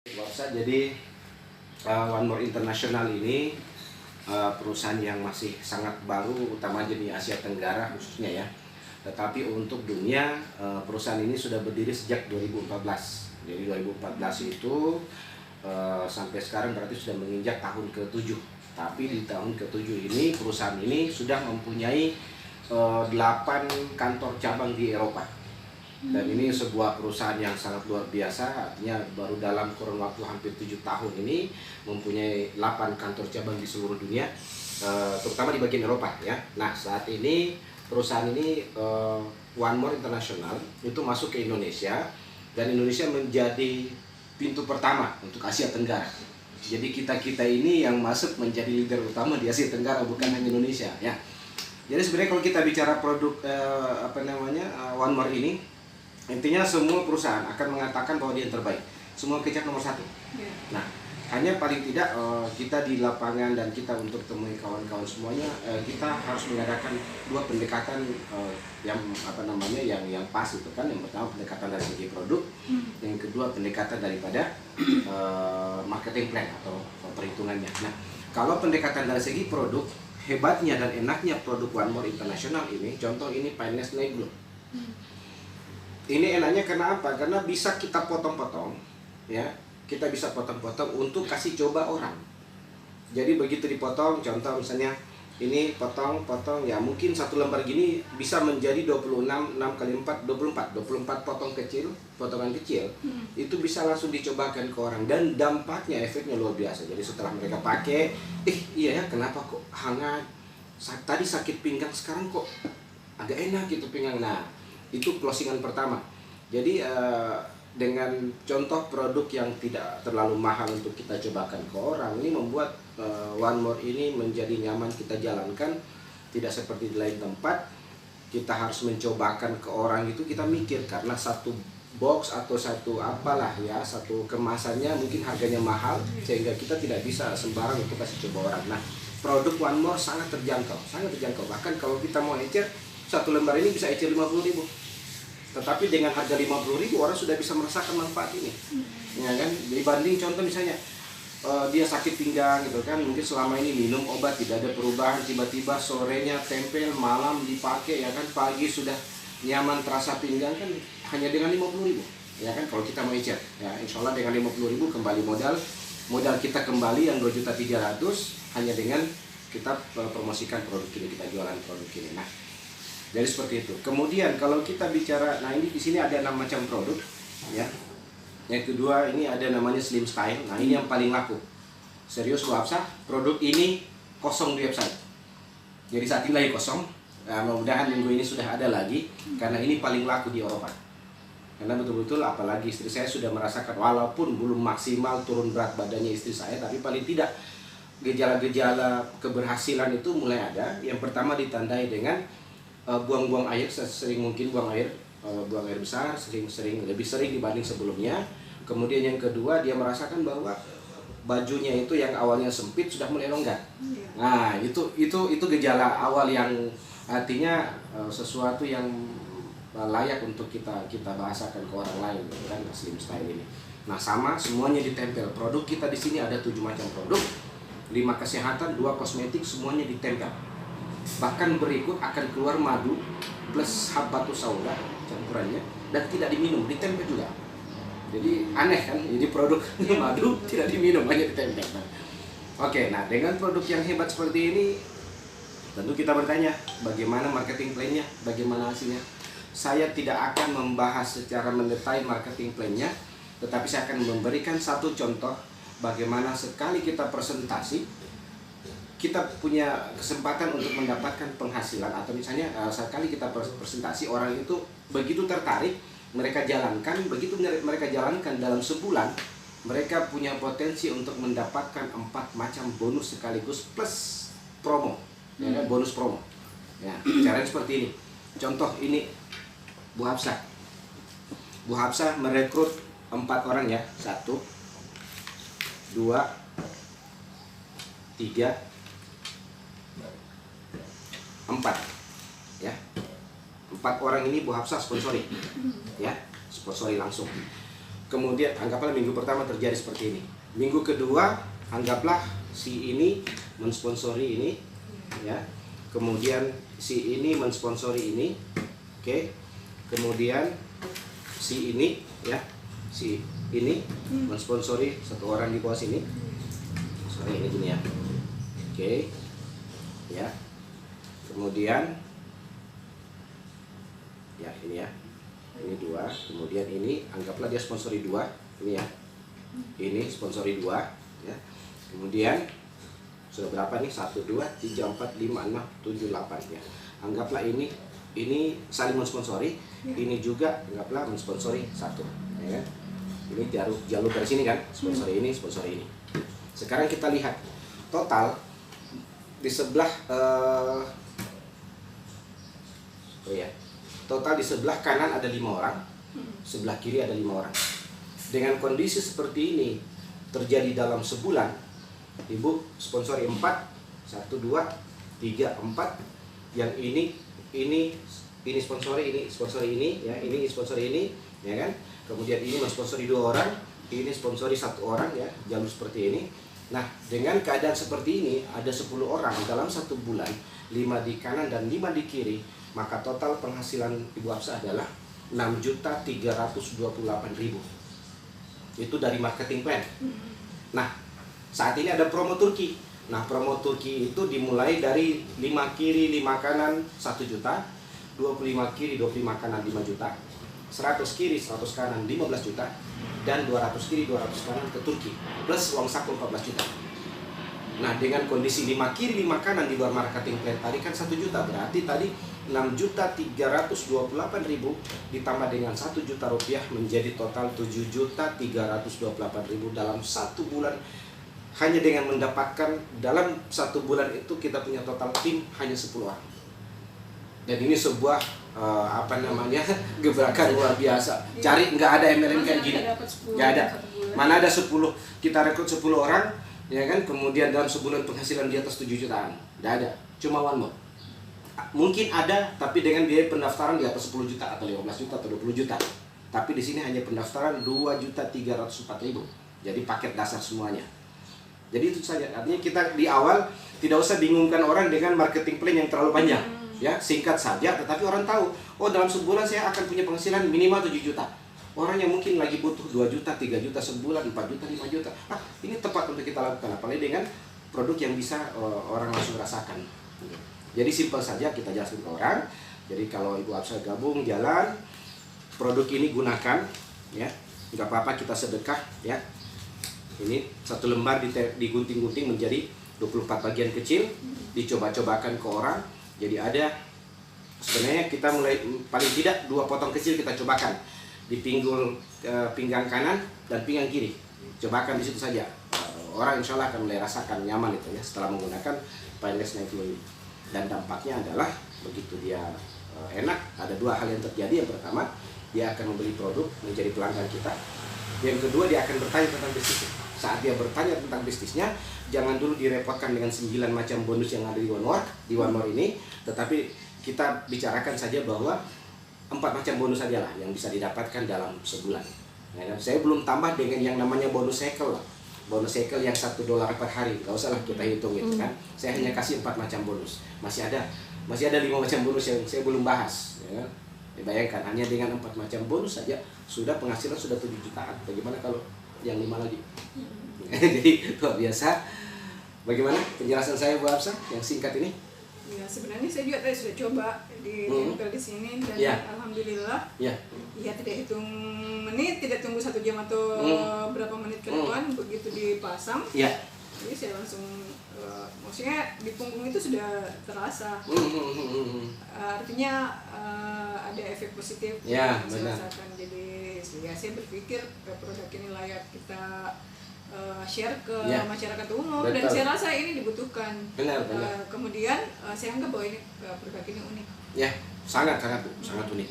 Wapsa, jadi One More International ini perusahaan yang masih sangat baru, utamanya di Asia Tenggara khususnya ya. Tetapi untuk dunia, perusahaan ini sudah berdiri sejak 2014. Jadi 2014 itu sampai sekarang berarti sudah menginjak tahun ke-7. Tapi di tahun ke-7 ini perusahaan ini sudah mempunyai 8 kantor cabang di Eropa. Dan ini sebuah perusahaan yang sangat luar biasa, artinya baru dalam kurun waktu hampir 7 tahun ini mempunyai 8 kantor cabang di seluruh dunia, terutama di bagian Eropa ya. Nah, saat ini perusahaan ini One More International itu masuk ke Indonesia, dan Indonesia menjadi pintu pertama untuk Asia Tenggara. Jadi kita ini yang masuk menjadi leader utama di Asia Tenggara, bukan hanya Indonesia ya. Jadi sebenarnya kalau kita bicara produk One More ini, intinya semua perusahaan akan mengatakan bahwa dia yang terbaik, semua kecap nomor 1. Nah, hanya paling tidak kita di lapangan dan kita untuk temui kawan-kawan semuanya, kita harus mengadakan 2 pendekatan yang pas itu kan. Yang pertama pendekatan dari segi produk, yang kedua pendekatan daripada marketing plan atau perhitungannya. Nah, kalau pendekatan dari segi produk, hebatnya dan enaknya produk One More International ini, contoh ini Painless Nail Glue. Ini enaknya karena apa? Karena bisa kita potong-potong, ya. Kita bisa potong-potong untuk kasih coba orang. Jadi begitu dipotong, contoh misalnya ini potong-potong, ya mungkin 1 lembar gini bisa menjadi 26, 6 kali 4, 24 potongan kecil. Itu bisa langsung dicobakan ke orang, dan dampaknya, efeknya luar biasa. Jadi setelah mereka pakai, iya ya, kenapa kok hangat? Tadi sakit pinggang, sekarang kok agak enak gitu pinggang. Nah, itu closingan pertama. Jadi dengan contoh produk yang tidak terlalu mahal untuk kita cobakan ke orang, ini membuat One More ini menjadi nyaman kita jalankan. Tidak seperti di lain tempat, kita harus mencobakan ke orang itu kita mikir, karena satu box atau satu apalah ya, satu kemasannya mungkin harganya mahal, sehingga kita tidak bisa sembarang untuk kasih coba orang. Nah, produk One More sangat terjangkau. Bahkan kalau kita mau ecer, 1 lembar ini bisa ecer 50.000. Tetapi dengan harga 50.000 orang sudah bisa merasakan manfaat ini, ya kan? Dibanding contoh misalnya dia sakit pinggang gitu kan, mungkin selama ini minum obat tidak ada perubahan, tiba-tiba sorenya tempel, malam dipakai ya kan, pagi sudah nyaman terasa pinggang kan, hanya dengan 50.000 ya kan. Kalau kita mau ecer ya, insya Allah dengan 50.000 kembali modal kita kembali yang 2.300.000 hanya dengan kita promosikan produk ini, kita jualan produk ini. Nah, jadi seperti itu. Kemudian kalau kita bicara, nah ini di sini ada 6 macam produk, ya. Yang kedua ini ada namanya Slim Style. Nah ini yang paling laku. Serius Wapsa, produk ini kosong di website. Jadi saat ini lagi kosong. Nah, mudah-mudahan minggu ini sudah ada lagi, karena ini paling laku di Eropa. Karena betul-betul, apalagi istri saya sudah merasakan, walaupun belum maksimal turun berat badannya istri saya, tapi paling tidak gejala-gejala keberhasilan itu mulai ada. Yang pertama ditandai dengan buang-buang air, sesering mungkin buang air besar, lebih sering dibanding sebelumnya. Kemudian yang kedua, dia merasakan bahwa bajunya itu yang awalnya sempit sudah mulai longgar. Nah, itu gejala awal yang artinya sesuatu yang layak untuk kita bahasakan ke orang lain, kan, Slim Style ini. Nah, sama semuanya ditempel. Produk kita di sini ada 7 macam produk, 5 kesehatan, 2 kosmetik, semuanya ditempel. Bahkan berikut akan keluar madu plus habatus sauda campurannya, dan tidak diminum, ditempel juga. Jadi aneh kan, jadi produk madu tidak diminum, hanya ditempel. Oke, nah dengan produk yang hebat seperti ini, tentu kita bertanya, bagaimana marketing plan-nya, bagaimana hasilnya. Saya tidak akan membahas secara mendetail marketing plan-nya, tetapi saya akan memberikan satu contoh bagaimana sekali kita presentasi, kita punya kesempatan untuk mendapatkan penghasilan. Atau misalnya sekali kita presentasi, orang itu begitu tertarik, mereka jalankan, begitu mereka jalankan dalam sebulan, mereka punya potensi untuk mendapatkan 4 macam bonus sekaligus plus promo, ya kan, bonus promo. Ya, caranya seperti ini. Contoh ini Bu Hapsa. Bu Hapsa merekrut 4 orang ya, 1, 2, 3, 4 ya. 4 orang ini Bu Hapsa sponsori ya, sponsori langsung. kemudian anggaplah minggu pertama terjadi seperti ini. Minggu kedua anggaplah si ini mensponsori ini, ya. Kemudian si ini mensponsori ini, oke. Kemudian si ini, ya, si ini mensponsori satu orang di bawah sini. Sorry, ini gini ya, oke, ya. Kemudian, ya ini ya, ini 2. Kemudian ini anggaplah dia sponsori 2, ini ya, ini sponsori 2, ya. Kemudian sudah berapa nih? 1, 2, 3, 4, 5, 6, 7, 8 ya. Anggaplah ini saling mensponsori, ini juga anggaplah mensponsori 1, ya. Ini jalur dari sini kan, sponsori ini, sponsori ini. Sekarang kita lihat total di sebelah total di sebelah kanan ada 5 orang, sebelah kiri ada 5 orang. Dengan kondisi seperti ini terjadi dalam sebulan. Ibu sponsori 4, 1, 2, 3, 4. Yang ini sponsori ini, ya, ini sponsori ini, ya kan? Kemudian ini mensponsori 2 orang, ini sponsori 1 orang, ya, jalur seperti ini. Nah, dengan keadaan seperti ini ada 10 orang dalam 1 bulan, 5 di kanan dan 5 di kiri, maka total penghasilan Ibu Hafsah adalah 6.328.000. Itu dari marketing plan. Nah, saat ini ada promo Turki. Nah, promo Turki itu dimulai dari 5 kiri, 5 kanan 1 juta, 25 kiri, 25 kanan 5 juta, 100 kiri, 100 kanan 15 juta, dan 200 kiri, 200 kanan ke Turki, plus uang saku 14 juta. Nah, dengan kondisi 5 kiri, 5 kanan di luar marketing plan tadi kan 1 juta, berarti tadi 6.328.000 ditambah dengan 1 juta rupiah menjadi total 7.328.000 dalam 1 bulan. Hanya dengan mendapatkan dalam 1 bulan itu kita punya total tim hanya 10 orang. Dan ini sebuah gebrakan luar biasa. Cari nggak ada MLM kayak gini, nggak ada. Mana ada 10 kita rekrut 10 orang, ya kan? Kemudian dalam sebulan penghasilan di atas 7 jutaan, nggak ada. Cuma one more. Mungkin ada, tapi dengan biaya pendaftaran di atas 10 juta atau 15 juta atau 20 juta. Tapi di sini hanya pendaftaran 2.304.000. Jadi paket dasar semuanya. Jadi itu saja, artinya kita di awal tidak usah bingungkan orang dengan marketing plan yang terlalu panjang, ya, singkat saja, tetapi orang tahu, oh dalam sebulan saya akan punya penghasilan minimal 7 juta. Orang yang mungkin lagi butuh 2 juta, 3 juta sebulan, 4 juta, 5 juta, ini tepat untuk kita lakukan, apalagi dengan produk yang bisa orang langsung rasakan. Jadi simpel saja kita jelaskan ke orang. Jadi kalau Ibu Hafsah gabung, jalan, produk ini gunakan, ya, nggak apa-apa kita sedekah, ya. Ini 1 lembar digunting-gunting menjadi 24 bagian kecil, dicoba-cobakan ke orang. Jadi ada, sebenarnya kita mulai paling tidak 2 potong kecil kita cobakan di pinggang kanan dan pinggang kiri. Cobakan di situ saja. Orang insya Allah akan mulai rasakan nyaman itu, ya, setelah menggunakan Painless Night Flow ini. Dan dampaknya adalah begitu dia enak, ada 2 hal yang terjadi. Yang pertama, dia akan membeli produk, menjadi pelanggan kita. Yang kedua, dia akan bertanya tentang bisnisnya. Saat dia bertanya tentang bisnisnya, jangan dulu direpotkan dengan 9 macam bonus yang ada di One More ini, tetapi kita bicarakan saja bahwa 4 macam bonus saja lah yang bisa didapatkan dalam sebulan. Ya, saya belum tambah dengan yang namanya bonus cycle lah. Bonus cycle yang $1 per hari, nggak usah lah kita hitung gitu kan. Saya hanya kasih 4 macam bonus. Masih ada 5 macam bonus yang saya belum bahas, ya. Bayangkan hanya dengan 4 macam bonus saja sudah penghasilan sudah 7 jutaan. Bagaimana kalau yang 5 lagi? Jadi luar biasa. Bagaimana penjelasan saya Bu Hafsah yang singkat ini? Ya, sebenarnya saya juga tadi sudah coba ditempel di sini dan alhamdulillah. Ya, tidak hitung menit, tidak tunggu 1 jam atau berapa menit ke depan, begitu dipasang. Ya. Jadi saya langsung maksudnya di punggung itu sudah terasa. Artinya ada efek positif yang saya rasakan. Jadi ya, saya berpikir produk ini layak kita share ke masyarakat umum. Betul. Dan saya rasa ini dibutuhkan. Benar. Kemudian saya anggap bahwa ini produk ini unik. Ya, sangat unik.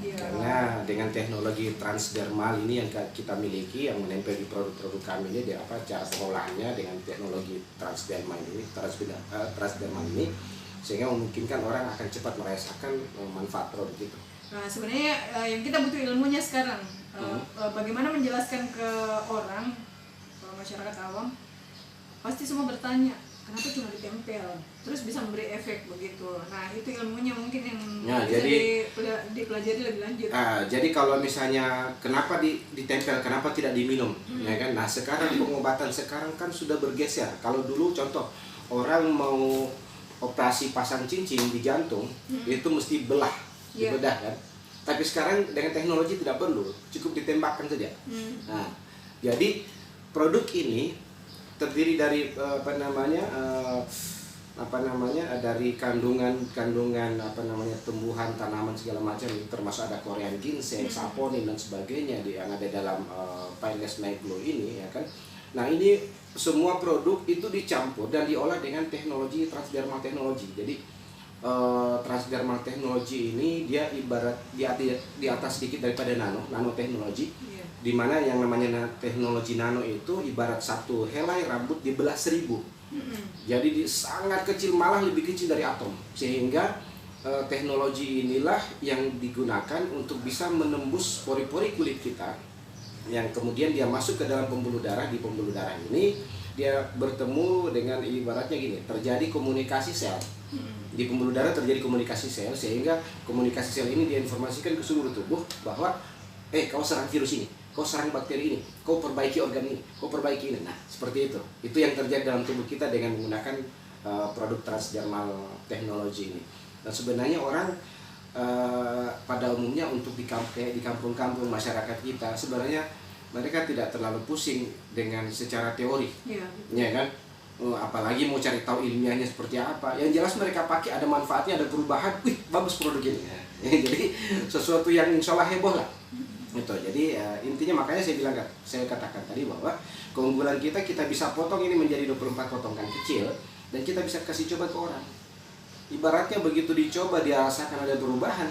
Ya. Karena dengan teknologi transdermal ini yang kita miliki, yang menempel di produk-produk kami ini, cara pengolahannya dengan teknologi transdermal ini, sehingga memungkinkan orang akan cepat merasakan manfaat produk itu. Nah, sebenarnya yang kita butuh ilmunya sekarang. bagaimana menjelaskan ke orang, kalau masyarakat awam pasti semua bertanya kenapa cuma ditempel, terus bisa memberi efek begitu. Nah itu ilmunya mungkin yang bisa dipelajari lebih lanjut. Jadi kalau misalnya kenapa ditempel, kenapa tidak diminum, ya kan? Nah sekarang pengobatan sekarang kan sudah bergeser. Kalau dulu contoh orang mau operasi pasang cincin di jantung, itu mesti belah, dibedah kan. Tapi sekarang dengan teknologi tidak perlu, cukup ditembakkan saja. Nah, jadi produk ini terdiri dari dari kandungan tumbuhan, tanaman segala macam, termasuk ada Korean ginseng, saponin dan sebagainya yang ada dalam Pineless Miglo ini, ya kan. Nah ini semua produk itu dicampur dan diolah dengan teknologi transdermal teknologi. Jadi transdermal teknologi ini dia ibarat di atas sedikit daripada nanoteknologi, di mana yang namanya teknologi nano itu ibarat satu helai rambut dibelah 1000. Jadi sangat kecil, malah lebih kecil dari atom, sehingga teknologi inilah yang digunakan untuk bisa menembus pori-pori kulit kita, yang kemudian dia masuk ke dalam pembuluh darah. Di pembuluh darah ini dia bertemu dengan, ibaratnya gini, terjadi komunikasi sel. Di pembuluh darah terjadi komunikasi sel, sehingga komunikasi sel ini diinformasikan ke seluruh tubuh bahwa kau serang virus ini, kau serang bakteri ini, kau perbaiki organ ini, kau perbaiki ini. Nah seperti itu yang terjadi dalam tubuh kita dengan menggunakan produk transdermal teknologi ini. Dan sebenarnya orang pada umumnya untuk di kampung-kampung masyarakat kita, sebenarnya mereka tidak terlalu pusing dengan secara teori, ya kan? Apalagi mau cari tahu ilmiahnya seperti apa. Yang jelas mereka pakai, ada manfaatnya, ada perubahan, wih bagus produk ini. Jadi sesuatu yang insya Allah heboh lah. Itu. Jadi intinya makanya saya katakan tadi bahwa keunggulan kita bisa potong ini menjadi 24 potongan kecil dan kita bisa kasih coba ke orang. Ibaratnya begitu dicoba, dia rasakan ada perubahan,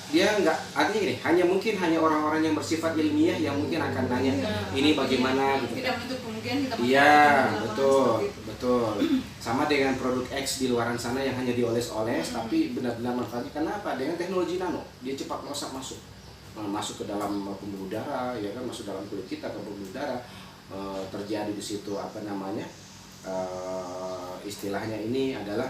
dia artinya gini, hanya orang-orang yang bersifat ilmiah yang mungkin akan nanya ini bagaimana gitu. Tidak menutup kemungkinan kita betul. Sama dengan produk X di luaran sana yang hanya dioles-oles, tapi benar-benar manfaatnya. Kenapa? Dengan teknologi nano, dia cepat melesat masuk ke dalam pembuluh darah, ya kan, masuk dalam kulit kita ke pembuluh darah. Terjadi di situ istilahnya ini adalah